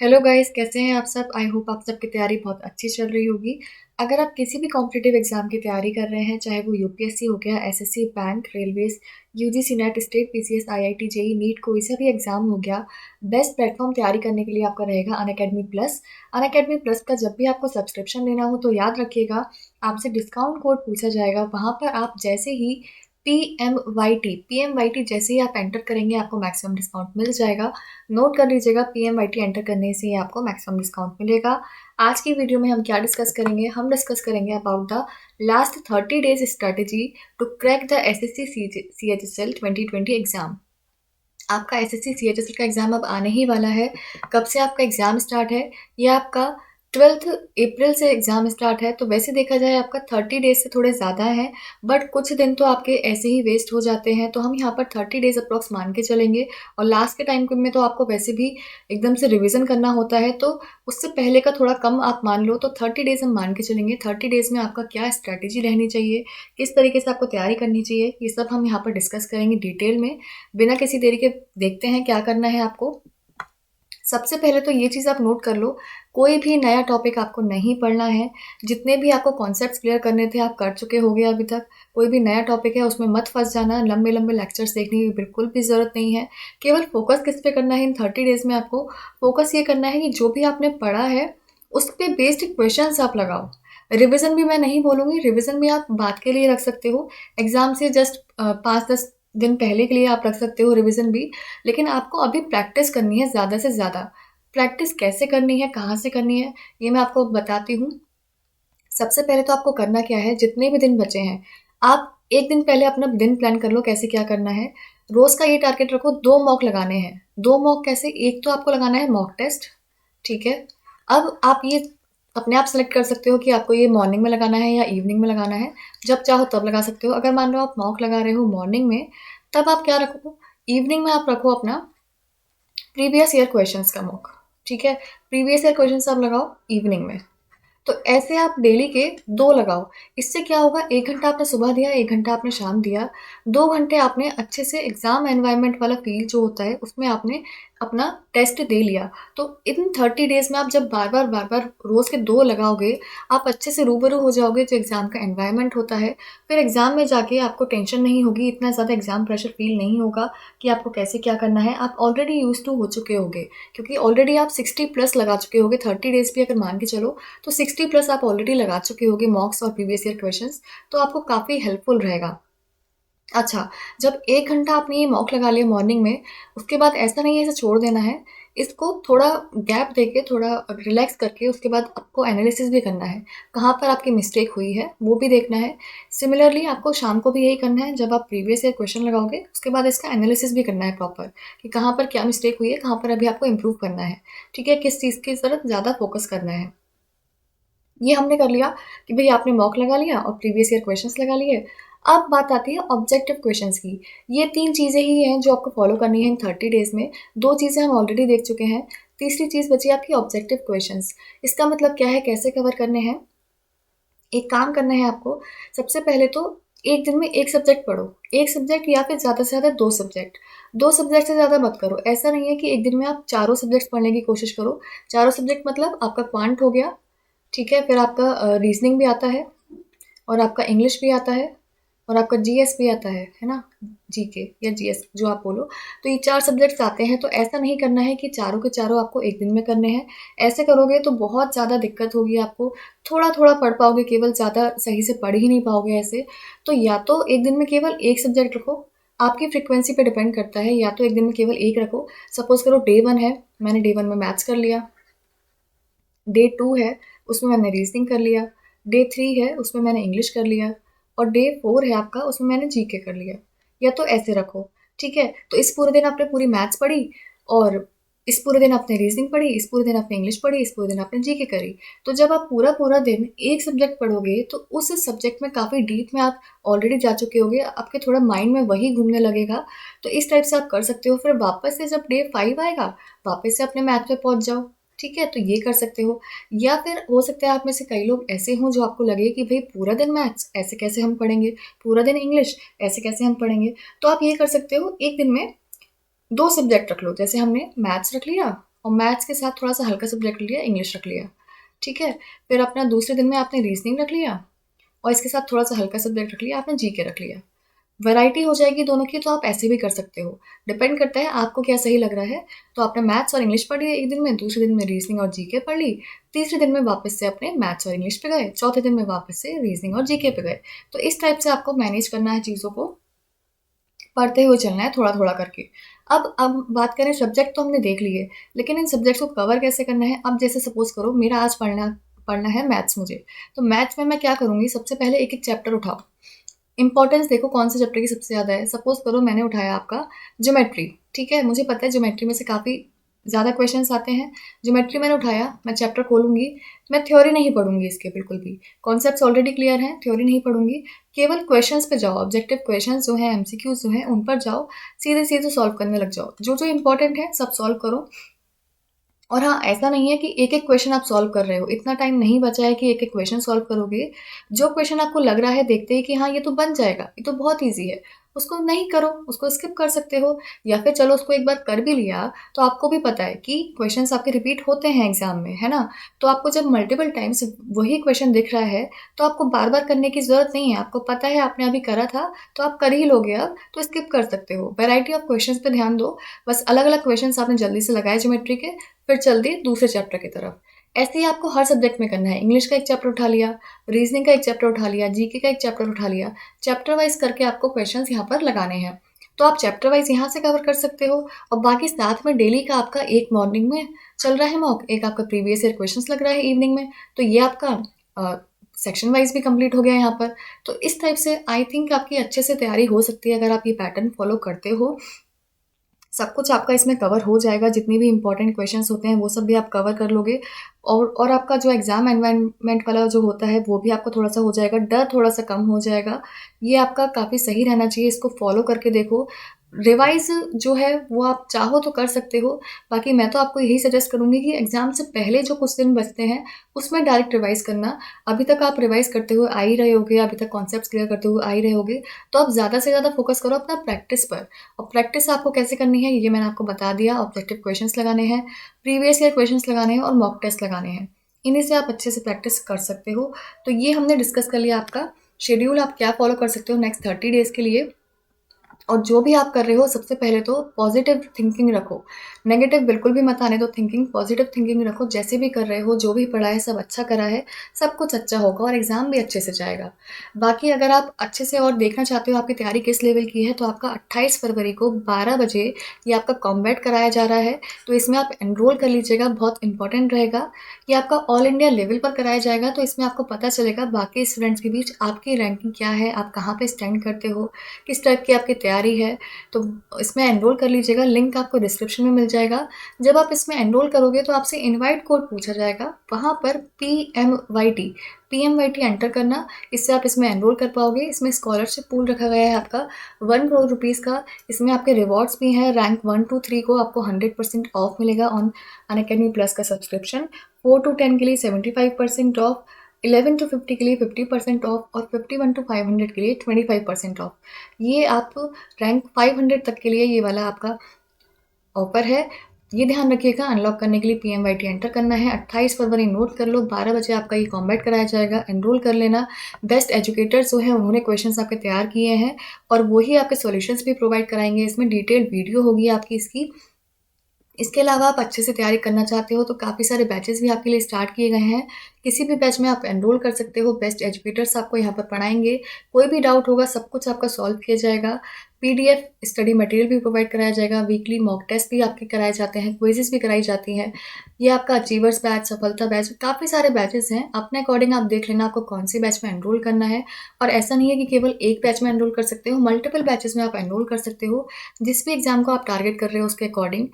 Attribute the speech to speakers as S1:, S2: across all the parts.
S1: Hello guys, कैसे हैं आप सब। आई होप आप सबकी तैयारी बहुत अच्छी चल रही होगी। अगर आप किसी भी कॉम्पिटिटिव एग्जाम की तैयारी कर रहे हैं, चाहे वो यूपीएससी हो गया, SSC, bank, railways, UGC NET, state, PCS, IIT, JE, NEET, कोई सा भी एग्जाम हो गया, बेस्ट प्लेटफॉर्म तैयारी करने के लिए आपका रहेगा अनअकैडमी प्लस। अनअकैडमी प्लस का जब भी आपको सब्सक्रिप्शन लेना हो तो याद रखिएगा, आपसे डिस्काउंट कोड पूछा जाएगा। वहाँ पर आप जैसे ही पी एम वाई टी जैसे ही आप एंटर करेंगे आपको मैक्सिमम डिस्काउंट मिल जाएगा। नोट कर लीजिएगा, पीएमवाईटी एंटर करने से ही आपको मैक्सिमम डिस्काउंट मिलेगा। आज की वीडियो में हम क्या डिस्कस करेंगे, हम डिस्कस करेंगे about the last 30 days strategy to crack the SSC CHSL 2020 exam. आपका एसएससी सीएचएसएल का एग्जाम अब आने ही वाला है। कब से आपका एग्जाम स्टार्ट है? ये आपका 12 अप्रैल से एग्जाम स्टार्ट है। तो वैसे देखा जाए आपका 30 डेज से थोड़े ज़्यादा है, बट कुछ दिन तो आपके ऐसे ही वेस्ट हो जाते हैं। तो हम यहाँ पर 30 डेज अप्रॉक्स मान के चलेंगे। और लास्ट के टाइम में तो आपको वैसे भी एकदम से रिविजन करना होता है, तो उससे पहले का थोड़ा कम आप मान लो। तो 30 डेज हम मान के चलेंगे। 30 डेज में आपका क्या स्ट्रैटेजी रहनी चाहिए, किस तरीके से आपको तैयारी करनी चाहिए, ये सब हम यहाँ पर डिस्कस करेंगे डिटेल में। बिना किसी देरी के देखते हैं क्या करना है आपको। सबसे पहले तो ये चीज़ आप नोट कर लो, कोई भी नया टॉपिक आपको नहीं पढ़ना है। जितने भी आपको कॉन्सेप्ट्स क्लियर करने थे आप कर चुके होंगे अभी तक। कोई भी नया टॉपिक है उसमें मत फंस जाना। लंबे लंबे लेक्चर्स देखने की बिल्कुल भी ज़रूरत नहीं है। केवल फोकस किस पे करना है इन 30 डेज में, आपको फोकस ये करना है कि जो भी आपने पढ़ा है उस पर बेस्ड क्वेश्चन आप लगाओ। रिविजन भी मैं नहीं बोलूँगी, रिविजन भी आप बात के लिए रख सकते हो। एग्जाम से जस्ट 5-10 दिन पहले के लिए आप रख सकते हो रिविजन भी। लेकिन आपको अभी प्रैक्टिस करनी है ज़्यादा से ज़्यादा। प्रैक्टिस कैसे करनी है, कहाँ से करनी है, ये मैं आपको बताती हूँ। सबसे पहले तो आपको करना क्या है, जितने भी दिन बचे हैं आप एक दिन पहले अपना दिन प्लान कर लो कैसे क्या करना है। रोज़ का ये टारगेट रखो, 2 मॉक लगाने हैं। 2 मॉक कैसे, एक तो आपको लगाना है मॉक टेस्ट, ठीक है। अब आप ये अपने आप सेलेक्ट कर सकते हो कि आपको ये मॉर्निंग में लगाना है या इवनिंग में लगाना है। जब चाहो तब लगा सकते हो। अगर मान लो आप मॉक लगा रहे हो मॉर्निंग में, तब आप क्या रखो, इवनिंग में आप रखो अपना प्रीवियस ईयर क्वेश्चंस का मॉक, ठीक है। प्रीवियस ईयर क्वेश्चंस आप लगाओ इवनिंग में। तो ऐसे आप डेली के 2 लगाओ। इससे क्या होगा, 1 घंटा आपने सुबह दिया, 1 घंटा आपने शाम दिया, 2 घंटे आपने अच्छे से एग्ज़ाम एनवायरनमेंट वाला फ़ील जो होता है उसमें आपने अपना टेस्ट दे लिया। तो इन 30 डेज़ में आप जब बार-बार रोज़ के 2 लगाओगे, आप अच्छे से रूबरू हो जाओगे जो एग्ज़ाम का एनवायरनमेंट होता है। फिर एग्ज़ाम में जाके आपको टेंशन नहीं होगी, इतना ज़्यादा एग्ज़ाम प्रेशर फ़ील नहीं होगा कि आपको कैसे क्या करना है। आप ऑलरेडी यूज़्ड टू हो चुके होंगे, क्योंकि ऑलरेडी आप 60 प्लस लगा चुके होंगे। 30 डेज़ भी अगर मान के चलो तो 60 प्लस आप ऑलरेडी लगा चुके होंगे मॉक्स और प्रीवियस ईयर क्वेश्चंस। तो आपको काफ़ी हेल्पफुल रहेगा। अच्छा, जब 1 घंटा आपने ये मॉक लगा लिया मॉर्निंग में, उसके बाद ऐसा नहीं है इसे छोड़ देना है। इसको थोड़ा गैप देके, थोड़ा रिलैक्स करके उसके बाद आपको एनालिसिस भी करना है। कहाँ पर आपकी मिस्टेक हुई है वो भी देखना है। सिमिलरली आपको शाम को भी यही करना है। जब आप प्रीवियस ईयर क्वेश्चन लगाओगे उसके बाद इसका एनालिसिस भी करना है प्रॉपर, कि कहाँ पर क्या मिस्टेक हुई है, कहाँ पर अभी आपको इम्प्रूव करना है, ठीक है। किस चीज़ की तरफ ज़्यादा फोकस करना है। ये हमने कर लिया कि भई आपने मॉक लगा लिया और प्रीवियस ईयर क्वेश्चंस लगा लिए। अब बात आती है ऑब्जेक्टिव क्वेश्चंस की। ये 3 चीज़ें ही हैं जो आपको फॉलो करनी है इन 30 डेज़ में। 2 चीज़ें हम ऑलरेडी देख चुके हैं। तीसरी चीज़ बची आपकी ऑब्जेक्टिव क्वेश्चंस। इसका मतलब क्या है, कैसे कवर करने हैं? एक काम करना है आपको, सबसे पहले तो एक दिन में 1 सब्जेक्ट पढ़ो। 1 सब्जेक्ट या फिर ज़्यादा से ज़्यादा 2 सब्जेक्ट। 2 सब्जेक्ट से ज़्यादा मत करो। ऐसा नहीं है कि एक दिन में आप चारों सब्जेक्ट्स पढ़ने की कोशिश करो। चारों सब्जेक्ट मतलब आपका क्वांट हो गया, ठीक है, फिर आपका रीजनिंग भी आता है, और आपका इंग्लिश भी आता है, और आपका जीएस भी आता है ना, जीके या जीएस जो आप बोलो। तो ये 4 सब्जेक्ट्स आते हैं। तो ऐसा नहीं करना है कि चारों के चारों आपको एक दिन में करने हैं। ऐसे करोगे तो बहुत ज़्यादा दिक्कत होगी आपको। थोड़ा-थोड़ा पढ़ पाओगे केवल, ज़्यादा सही से पढ़ ही नहीं पाओगे ऐसे। तो या तो एक दिन में केवल 1 सब्जेक्ट रखो, आपकी फ्रीक्वेंसी पे डिपेंड करता है। या तो एक दिन में केवल 1 रखो। सपोज़ करो डे 1 है, मैंने डे 1 में मैथ्स कर लिया। डे 2 है, उसमें मैंने रीजनिंग कर लिया। डे 3 है, उसमें मैंने इंग्लिश कर लिया। और डे 4 है आपका, उसमें मैंने जीके कर लिया। या तो ऐसे रखो, ठीक है। तो इस पूरे दिन आपने पूरी मैथ्स पढ़ी, और इस पूरे दिन आपने रीजनिंग पढ़ी, इस पूरे दिन आपने इंग्लिश पढ़ी, इस पूरे दिन आपने जीके करी। तो जब आप पूरा पूरा दिन एक सब्जेक्ट पढ़ोगे तो उस सब्जेक्ट में काफ़ी डीप में आप ऑलरेडी जा चुके होगे, आपके थोड़ा माइंड में वही घूमने लगेगा। तो इस टाइप से आप कर सकते हो। फिर वापस से जब डे 5 आएगा, वापस से अपने मैथ पे पहुंच जाओ, ठीक है। तो ये कर सकते हो। या फिर हो सकता है आप में से कई लोग ऐसे हों जो आपको लगे कि भाई पूरा दिन मैथ्स ऐसे कैसे हम पढ़ेंगे, पूरा दिन इंग्लिश ऐसे कैसे हम पढ़ेंगे। तो आप ये कर सकते हो, एक दिन में 2 सब्जेक्ट रख लो। जैसे हमने मैथ्स रख लिया और मैथ्स के साथ थोड़ा सा हल्का सब्जेक्ट लिया, इंग्लिश रख लिया, ठीक है। फिर अपना दूसरे दिन में आपने रीजनिंग रख लिया और इसके साथ थोड़ा सा हल्का सब्जेक्ट रख लिया, आपने जीके रख लिया। वैरायटी हो जाएगी दोनों की, तो आप ऐसे भी कर सकते हो, डिपेंड करता है आपको क्या सही लग रहा है। तो आपने मैथ्स और इंग्लिश पढ़ लिया एक दिन में, दूसरे दिन में रीजनिंग और जीके पढ़ ली, तीसरे दिन में वापस से अपने मैथ्स और इंग्लिश पे गए, चौथे दिन में वापस से रीजनिंग और जीके पे गए। तो इस टाइप से आपको मैनेज करना है चीज़ों को, पढ़ते हुए चलना है थोड़ा थोड़ा करके। अब बात करें, सब्जेक्ट तो हमने देख लिए, लेकिन इन सब्जेक्ट्स को कवर कैसे करना है। अब जैसे सपोज करो मेरा आज पढ़ना पढ़ना है मैथ्स मुझे, तो मैथ्स में मैं क्या करूँगी, सबसे पहले एक एक चैप्टर उठाओ। इंपॉर्टेंस देखो कौन से चैप्टर की सबसे ज़्यादा है। सपोज करो मैंने उठाया आपका ज्योमेट्री, ठीक है, मुझे पता है ज्योमेट्री में से काफ़ी ज़्यादा क्वेश्चंस आते हैं। ज्योमेट्री मैंने उठाया, मैं चैप्टर खोलूंगी, मैं थ्योरी नहीं पढ़ूंगी इसके बिल्कुल भी, कॉन्सेप्ट्स ऑलरेडी क्लियर हैं, थ्योरी नहीं पढ़ूंगी। केवल क्वेश्चंस पे जाओ, ऑब्जेक्टिव क्वेश्चंस जो हैं, एमसीक्यूज जो हैं, उन पर जाओ, सीधे सीधे सॉल्व करने लग जाओ, जो जो इंपॉर्टेंट है सब सॉल्व करो। और हाँ, ऐसा नहीं है कि एक एक क्वेश्चन आप सॉल्व कर रहे हो, इतना टाइम नहीं बचा है कि एक एक क्वेश्चन सॉल्व करोगे। जो क्वेश्चन आपको लग रहा है देखते ही कि हाँ ये तो बन जाएगा, ये तो बहुत ईजी है, उसको नहीं करो, उसको स्किप कर सकते हो। या फिर चलो उसको एक बार कर भी लिया, तो आपको भी पता है कि क्वेश्चंस आपके रिपीट होते हैं एग्जाम में, है ना। तो आपको जब मल्टीपल टाइम्स वही क्वेश्चन दिख रहा है, तो आपको बार बार करने की जरूरत नहीं है, आपको पता है आपने अभी करा था, तो आप कर ही लोगे अब, तो स्किप कर सकते हो। वेराइटी ऑफ क्वेश्चंस पे ध्यान दो, बस अलग अलग क्वेश्चंस आपने जल्दी से लगाए ज्योमेट्री के, फिर चल दिए दूसरे चैप्टर की तरफ। ऐसे ही आपको हर सब्जेक्ट में करना है। इंग्लिश का एक चैप्टर उठा लिया, रीजनिंग का एक चैप्टर उठा लिया, जीके का एक चैप्टर उठा लिया, चैप्टर वाइज करके आपको क्वेश्चंस यहाँ पर लगाने हैं। तो आप चैप्टर वाइज यहाँ से कवर कर सकते हो, और बाकी साथ में डेली का आपका एक मॉर्निंग में चल रहा है मॉक, एक आपका प्रीवियस ईयर क्वेश्चंस लग रहा है इवनिंग में, तो ये आपका सेक्शन वाइज भी कंप्लीट हो गया यहाँ पर। तो इस टाइप से आई थिंक आपकी अच्छे से तैयारी हो सकती है अगर आप ये पैटर्न फॉलो करते हो। सब कुछ आपका इसमें कवर हो जाएगा, जितनी भी इंपॉर्टेंट क्वेश्चंस होते हैं वो सब भी आप कवर कर लोगे। और आपका जो एग्ज़ाम एनवायरनमेंट वाला जो होता है वो भी आपको थोड़ा सा हो जाएगा, डर थोड़ा सा कम हो जाएगा। ये आपका काफ़ी सही रहना चाहिए, इसको फॉलो करके देखो। रिवाइज़ जो है वो आप चाहो तो कर सकते हो, बाकी मैं तो आपको यही सजेस्ट करूँगी कि एग्ज़ाम से पहले जो कुछ दिन बचते हैं उसमें डायरेक्ट रिवाइज़ करना। अभी तक आप रिवाइज़ करते हुए आ ही रहे होगे, अभी तक कॉन्सेप्ट्स क्लियर करते हुए आ ही रहे होगे, तो आप ज़्यादा से ज़्यादा फोकस करो अपना प्रैक्टिस पर। और प्रैक्टिस आपको कैसे करनी है ये मैंने आपको बता दिया। ऑब्जेक्टिव क्वेश्चंस लगाने हैं, प्रीवियस ईयर क्वेश्चंस लगाने हैं और मॉक टेस्ट लगाने हैं, इन्हीं से आप अच्छे से प्रैक्टिस कर सकते हो। तो ये हमने डिस्कस कर लिया आपका शेड्यूल, आप क्या फॉलो कर सकते हो नेक्स्ट 30 डेज़ के लिए। और जो भी आप कर रहे हो सबसे पहले तो पॉजिटिव थिंकिंग रखो, नेगेटिव बिल्कुल भी मत आने दो थिंकिंग, पॉजिटिव थिंकिंग रखो। जैसे भी कर रहे हो, जो भी पढ़ा है सब अच्छा करा है, सब कुछ अच्छा होगा और एग्ज़ाम भी अच्छे से जाएगा। बाकी अगर आप अच्छे से और देखना चाहते हो आपकी तैयारी किस लेवल की है, तो आपका 28 फरवरी को 12 बजे ये आपका कॉम्बैट कराया जा रहा है, तो इसमें आप एनरोल कर लीजिएगा, बहुत इंपॉर्टेंट रहेगा। ये आपका ऑल इंडिया लेवल पर कराया जाएगा, तो इसमें आपको पता चलेगा बाकी स्टूडेंट्स के बीच आपकी रैंकिंग क्या है, आप कहाँ पे स्टैंड करते हो, किस टाइप की आपकी तैयारी है। तो इसमें एनरोल कर लीजिएगा, लिंक आपको डिस्क्रिप्शन में मिल जाएगा। जब आप इसमें एनरोल करोगे तो आपसे इनवाइट कोड पूछा जाएगा, वहाँ पर PMYT एंटर करना, इससे आप इसमें एनरोल कर पाओगे। इसमें स्कॉलरशिप पूल रखा गया है आपका 1 करोड़ रुपीज़ का। इसमें आपके रिवॉर्ड्स भी हैं, रैंक 1 to 3 को आपको 100% ऑफ मिलेगा ऑन अनअकैडमी प्लस का सब्सक्रिप्शन, 4 to 10 के लिए 75% ऑफ, 11 to 50 के लिए 50% ऑफ और 51 to 500 के लिए 25% ऑफ। ये आप रैंक 500 तक के लिए ये वाला आपका ऑफर है। ये ध्यान रखिएगा, अनलॉक करने के लिए PMYT एंटर करना है। 28 फरवरी नोट कर लो, 12 बजे आपका ये कॉम्बैट कराया जाएगा, एनरोल कर लेना। बेस्ट एजुकेटर्स जो है उन्होंने क्वेश्चंस आपके तैयार किए हैं और वही आपके सॉल्यूशंस भी प्रोवाइड कराएंगे। इसमें डिटेल्ड वीडियो होगी आपकी इसकी। इसके अलावा आप अच्छे से तैयारी करना चाहते हो तो काफ़ी सारे बैचेस भी आपके लिए स्टार्ट किए गए हैं, किसी भी बैच में आप एनरोल कर सकते हो। बेस्ट एजुकेटर्स आपको यहाँ पर पढ़ाएंगे, कोई भी डाउट होगा सब कुछ आपका सॉल्व किया जाएगा। PDF स्टडी मटेरियल भी प्रोवाइड कराया जाएगा, वीकली मॉक टेस्ट भी आपके कराए जाते हैं, क्विजेस भी कराई जाती हैं। ये आपका अचीवर्स बैच, सफलता बैच, काफ़ी सारे बैचेस हैं। अपने अकॉर्डिंग आप देख लेना आपको कौन सी बैच में एनरोल करना है। और ऐसा नहीं है कि केवल एक बैच में एनरोल कर सकते हो, मल्टीपल बैचेस में आप एनरोल कर सकते हो, जिस भी एग्जाम को आप टारगेट कर रहे हो उसके अकॉर्डिंग।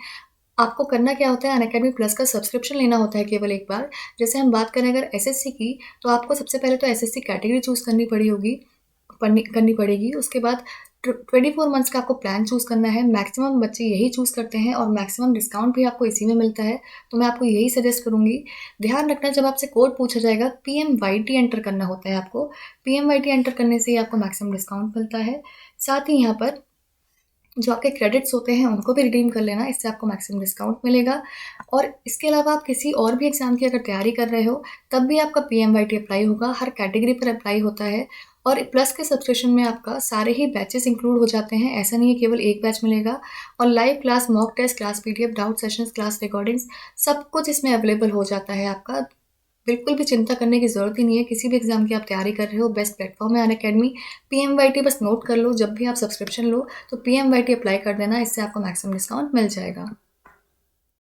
S1: आपको करना क्या होता है, अनअकैडमी प्लस का सब्सक्रिप्शन लेना होता है केवल एक बार। जैसे हम बात करें अगर एसएससी की, तो आपको सबसे पहले तो एसएससी कैटेगरी चूज़ करनी पड़ेगी। उसके बाद 24 मंथ्स का आपको प्लान चूज़ करना है। मैक्सिमम बच्चे यही चूज़ करते हैं और मैक्सिमम डिस्काउंट भी आपको इसी में मिलता है, तो मैं आपको यही सजेस्ट करूँगी। ध्यान रखना, जब आपसे कोड पूछा जाएगा PMYT एंटर करना होता है आपको। PMYT एंटर करने से ही आपको मैक्सिमम डिस्काउंट मिलता है। साथ ही यहाँ पर जो आपके क्रेडिट्स होते हैं उनको भी रिडीम कर लेना, इससे आपको मैक्सिमम डिस्काउंट मिलेगा। और इसके अलावा आप किसी और भी एग्ज़ाम की अगर तैयारी कर रहे हो, तब भी आपका पीएमवाईटी अप्लाई होगा, हर कैटेगरी पर अप्लाई होता है। और प्लस के सब्सक्रिप्शन में आपका सारे ही बैचेस इंक्लूड हो जाते हैं, ऐसा नहीं है केवल एक बैच मिलेगा। और live class, mock test, class PDF, doubt sessions, class recordings, सब कुछ इसमें अवेलेबल हो जाता है आपका। बिल्कुल भी चिंता करने की ज़रूरत ही नहीं है, किसी भी एग्ज़ाम की आप तैयारी कर रहे हो, बेस्ट प्लेटफॉर्म है अनअकैडमी। पीएमवाईटी बस नोट कर लो, जब भी आप सब्सक्रिप्शन लो तो पीएमवाईटी अप्लाई कर देना, इससे आपको मैक्सिमम डिस्काउंट मिल जाएगा।